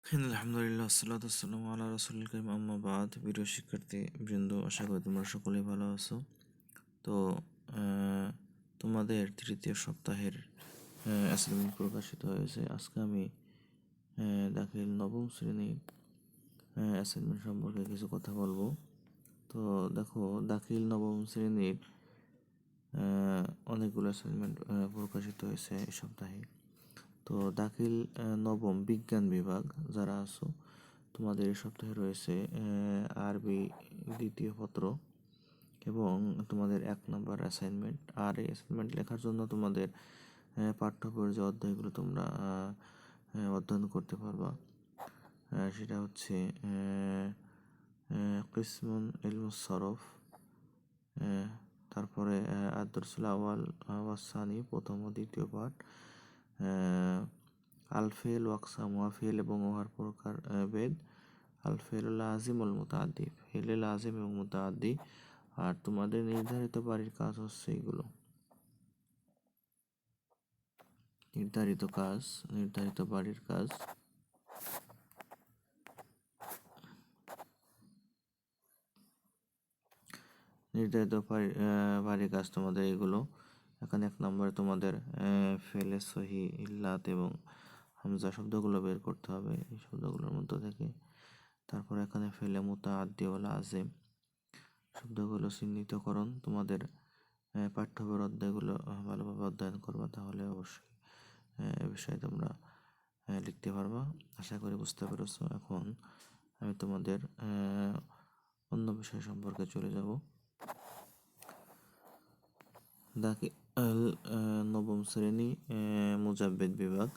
আলহামদুলিল্লাহ আসসালাতু ওয়াসসালামু আলা রাসূলিল কারীম আম্মা বাদ। প্রিয় শিক্ষার্থী বৃন্দ, আশা করি তোমরা সকলেই ভালো আছো। তো তোমাদের তৃতীয় সপ্তাহের অ্যাসাইনমেন্ট প্রকাশিত হয়েছে। আজকে আমি দাখিল নবম শ্রেণীর অ্যাসাইনমেন্ট সম্পর্কে কিছু কথা বলবো। তো দেখো, দাখিল নবম শ্রেণীর অনেকগুলো অ্যাসাইনমেন্ট প্রকাশিত হয়েছে এই সপ্তাহে। তো দাখিল নবম বিজ্ঞান বিভাগ যারা আছো, তোমাদের এই সপ্তাহে রয়েছে আরবি দ্বিতীয় পত্র এবং তোমাদের 1 নম্বর অ্যাসাইনমেন্ট। আর এই অ্যাসাইনমেন্ট লেখার জন্য তোমাদের পাঠ্য বইয়ের যে অধ্যায়গুলো তোমরা অধ্যয়ন করতে পারবা, সেটা হচ্ছে কিসমুন ইলমুস সরফ, তারপরে আদ-দুরসুল আউয়াল ওয়াস-সানি প্রথম ও দ্বিতীয় পাঠ, আল ফেল ওয়াকসামুহা ফেল এবং উহার প্রকার ভেদ, আল ফেল লাজিম ওয়াল মুতাআদ্দি ফেলে লাজিম এবং মুতাআদ্দি। আর তোমাদের নির্ধারিত বাড়ির কাজ হচ্ছে এগুলো। নির্ধারিত বাড়ির কাজ, বাড়ির কাজ তোমাদের এগুলো। এখানে 1 নম্বরে তোমাদের ফেলে সহি, ইল্লাত এবং হামজা শব্দগুলো বের করতে হবে এই শব্দগুলোর মধ্যে থেকে। তারপর এখানে ফেলে মুতাআদ্দি ও লাজিম শব্দগুলো চিহ্নিতকরণ। তোমাদের পাঠ্য বইয়ের অধ্যায়গুলো ভালোভাবে অধ্যয়ন করবা, তাহলে অবশ্যই এ বিষয়ে তোমরা লিখতে পারবা। আশা করি বুঝতে পেরেছো। এখন আমি তোমাদের অন্য বিষয় সম্পর্কে চলে যাব। দাখিল নবম শ্রেণী মুজাব্বিদ বিভাগ,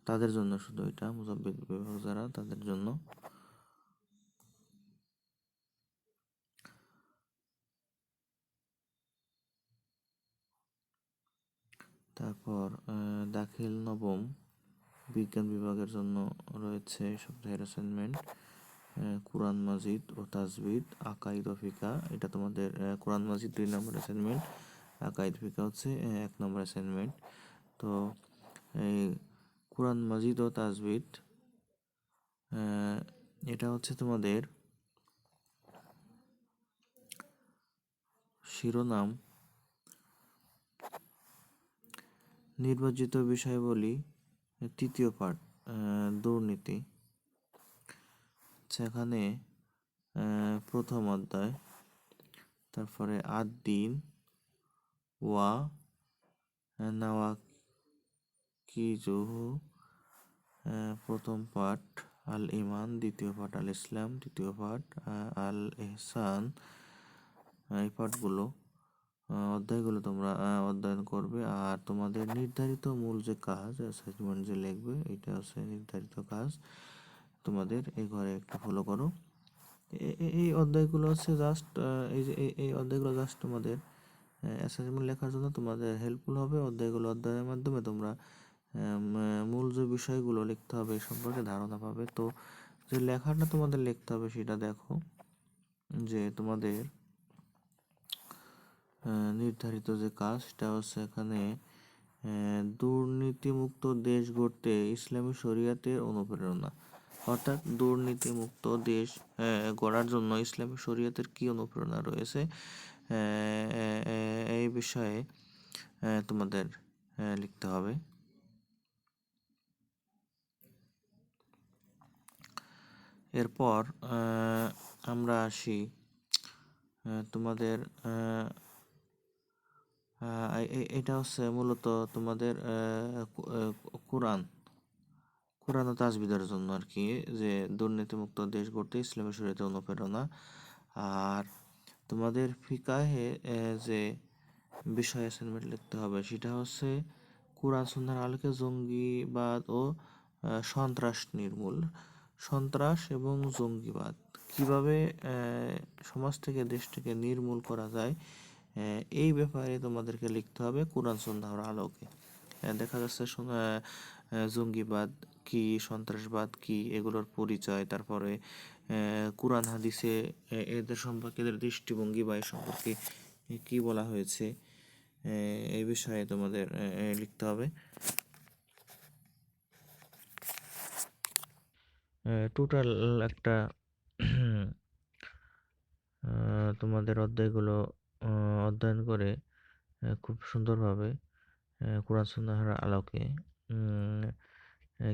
তাদের জন্য শুধু এটা, মুজাব্বিদ বিভাগ যারা তাদের জন্য। তারপর দাখিল নবম বিজ্ঞান বিভাগের জন্য রয়েছে সপ্তাহের অ্যাসাইনমেন্ট কুরআন মাজিদ ও তাজবিদ, আকাইদ ও ফিকা। এটা তোমাদের কুরআন মাজিদ 2 নম্বর অ্যাসাইনমেন্ট, আকাইদ ফিকা হচ্ছে 1 নম্বর অ্যাসাইনমেন্ট। তো এই কুরআন মাজিদ ও তাজবিদ এটা হচ্ছে তোমাদের শিরোনাম নির্বাচিত বিষয়াবলী, তৃতীয় পাঠ দুর্নীতি। সেখানে প্রথম অধ্যায়, তারপরে আদ-দ্বীন ওয়া নাওয়াকিজুহু প্রথম পাঠ, আল ইমান দ্বিতীয় পাঠ, আল ইসলাম তৃতীয় পাঠ, আল ইহসান। এই পাঠগুলো অধ্যায়গুলো তোমরা অধ্যয়ন করবে। আর তোমাদের নির্ধারিত মূল যে কাজ, অ্যাসাইনমেন্ট যে লিখবে, এটা হচ্ছে নির্ধারিত কাজ। তোমাদের এই ঘরে একটু ফলো করো। এই অধ্যায়গুলো হচ্ছে জাস্ট এই অধ্যায়গুলো জাস্ট তোমাদের অ্যাসাইনমেন্ট লেখার জন্য তোমাদের হেল্পফুল হবে। অধ্যায়গুলো অধ্যয়নের মাধ্যমে তোমরা মূল যে বিষয়গুলো লিখতে হবে এই সম্পর্কে ধারণা পাবে। তো যে লেখাটা তোমাদের লিখতে হবে সেটা দেখো, যে তোমাদের নির্ধারিত যে কাজ সেটা হচ্ছে এখানে দুর্নীতিমুক্ত দেশ গড়তে ইসলামী শরিয়াতের অনুপ্রেরণা। অর্থাৎ দুর্নীতিমুক্ত দেশ গড়ার জন্য ইসলামী শরিয়াতের কি অনুপ্রেরণা রয়েছে এই বিষয়ে তোমাদের লিখতে হবে। এরপর আমরা আসি তোমাদের এটা হচ্ছে মূলত তোমাদের কোরআন ও তাজবিদের জন্য আর কি, যে দুর্নীতিমুক্ত দেশ গড়তে ইসলামী শরিয়তের অনুপ্রেরণা। আর তোমাদের ফিকাহে যে বিষয় অ্যাসাইনমেন্ট লিখতে হবে সেটা হচ্ছে কোরআন সুন্নাহর আলোকে জঙ্গিবাদ ও সন্ত্রাস নির্মূল। সন্ত্রাস এবং জঙ্গিবাদ কিভাবে সমাজ থেকে দেশটাকে নির্মূল করা যায়, এই ব্যাপারে তোমাদেরকে লিখতে হবে কোরআন সুন্নাহর আলোকে। দেখা যাচ্ছে জঙ্গিবাদ কি, সন্ত্রাসবাদ কি, এগুলোর পরিচয়, তারপরে কোরআন হাদিসে এদের সম্পর্কে, এদের দৃষ্টিভঙ্গি বা এ সম্পর্কে কি বলা হয়েছে, এই বিষয়ে তোমাদের লিখতে হবে। টোটাল একটা তোমাদের অধ্যায়গুলো অধ্যয়ন করে খুব সুন্দরভাবে কোরআন সুন্নাহর আলোকে উম,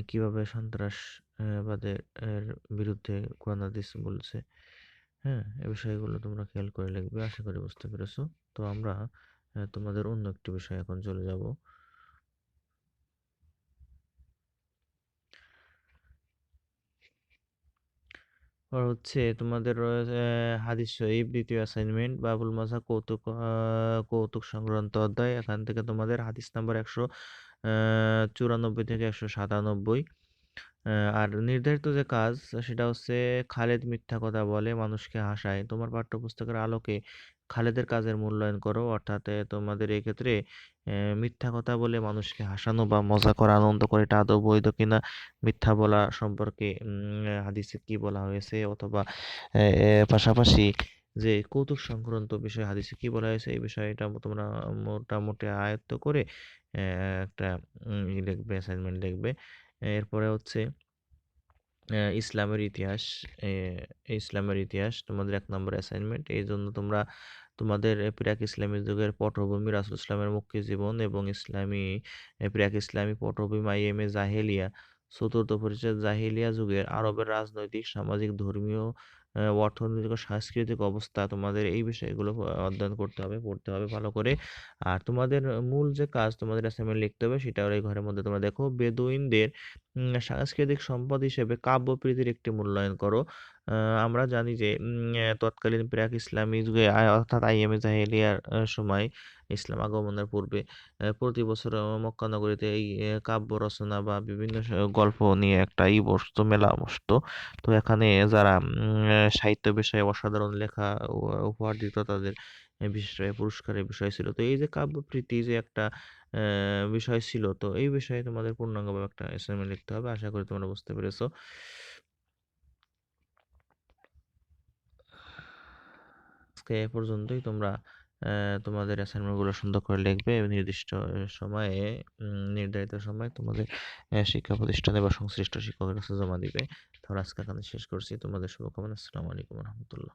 কিভাবে সন্ত্রাসবাদের বিরুদ্ধে কোরআন হাদিস বলছে, হ্যাঁ, এই বিষয়গুলো তোমরা খেয়াল করে লিখবে। আশা করি বুঝতে পেরেছো। তো আমরা তোমাদের অন্য একটি বিষয় এখন চলে যাব। আর হচ্ছে তোমাদের রয়েছে হাদিস শরীফ দ্বিতীয় অ্যাসাইনমেন্ট বাবুল মাঝা কৌতুক কৌতুক সংক্রান্ত অধ্যায়। এখান থেকে তোমাদের হাদিস নাম্বার 194 থেকে 197। আর নির্ধারিত যে কাজ সেটা হচ্ছে খালেদ মিথ্যা কথা বলে মানুষকে হাসায়। তোমার পাঠ্যপুস্তকের আলোকে খালেদের কাজের মূল্যায়ন করো। অর্থাৎ তোমাদের এই ক্ষেত্রে মিথ্যা কথা বলে মানুষকে হাসানো বা মজা করা, আনন্দ করে, এটা আদৌ বৈধ কিনা, মিথ্যা বলা সম্পর্কে হাদিসে কি বলা হয়েছে, অথবা পাশাপাশি যে কৌতুক সংক্রান্ত বিষয় হাদিসে কি বলা হয়েছে এই বিষয়টা তোমরা মোটামুটি আয়ত্ত করে একটা লিখবে, অ্যাসাইনমেন্ট লিখবে। এরপরে হচ্ছে ইসলামের ইতিহাস। এ, ইসলামের ইতিহাস তোমাদের 1 নম্বর অ্যাসাইনমেন্ট। এই জন্য তোমরা তোমাদের প্রাক ইসলামী যুগের পটভূমি, রাসূল ইসলামের মুক্তি জীবন এবং প্রাক ইসলামী পটভূমি আইএমএ জাহেলিয়া, চতুর্থ পরিচ্ছেদ জাহেলিয়া যুগের আরবের রাজনৈতিক, সামাজিক, ধর্মীয়, অর্থনৈতিক ও সাংস্কৃতিক অবস্থা, তোমাদের এই বিষয়গুলো অধ্যয়ন করতে হবে, পড়তে হবে ভালো করে। আর তোমাদের মূল যে কাজ তোমাদের অ্যাসাইনমেন্ট লিখতে হবে সেটা হলো এই ঘরের মধ্যে তোমরা দেখো, বেদুইনদের সাংস্কৃতিক সম্পদ হিসেবে কাব্যপ্রীতির একটি মূল্যায়ন করো। আমরা জানি যে তৎকালীন প্রাক ইসলামী যুগে অর্থাৎ আইএমএ জাহেলিয়ার সময়, ইসলাম আগমনের পূর্বে প্রতি বছর মক্কা নগরীতে এই কাব্য রচনা বা বিভিন্ন গল্প নিয়ে একটা বসতো, মেলা বসতো। তো এখানে যারা সাহিত্য বিষয়ে অসাধারণ লেখা উপহার দিত তাদের বিশেষ পুরস্কারের বিষয় ছিল। তো এই যে কাব্যপ্রীতি যে একটা বিষয় ছিল, তো এই বিষয়ে তোমাদের পূর্ণাঙ্গভাবে একটা অ্যাসাইনমেন্ট লিখতে হবে। আশা করি তোমরা বুঝতে পেরেছো। আজকে এ পর্যন্তই। তোমরা তোমাদের অ্যাসাইনমেন্টগুলো সুন্দর করে লিখবে এবং নির্দিষ্ট সময়ে, নির্ধারিত সময়ে তোমাদের শিক্ষা প্রতিষ্ঠানে বা সংশ্লিষ্ট শিক্ষকের কাছে জমা দিবে। তাহলে আজকে এখানে শেষ করছি। তোমাদের শুভকামনা। আসসালামু আলাইকুম রহমতুল্লাহ।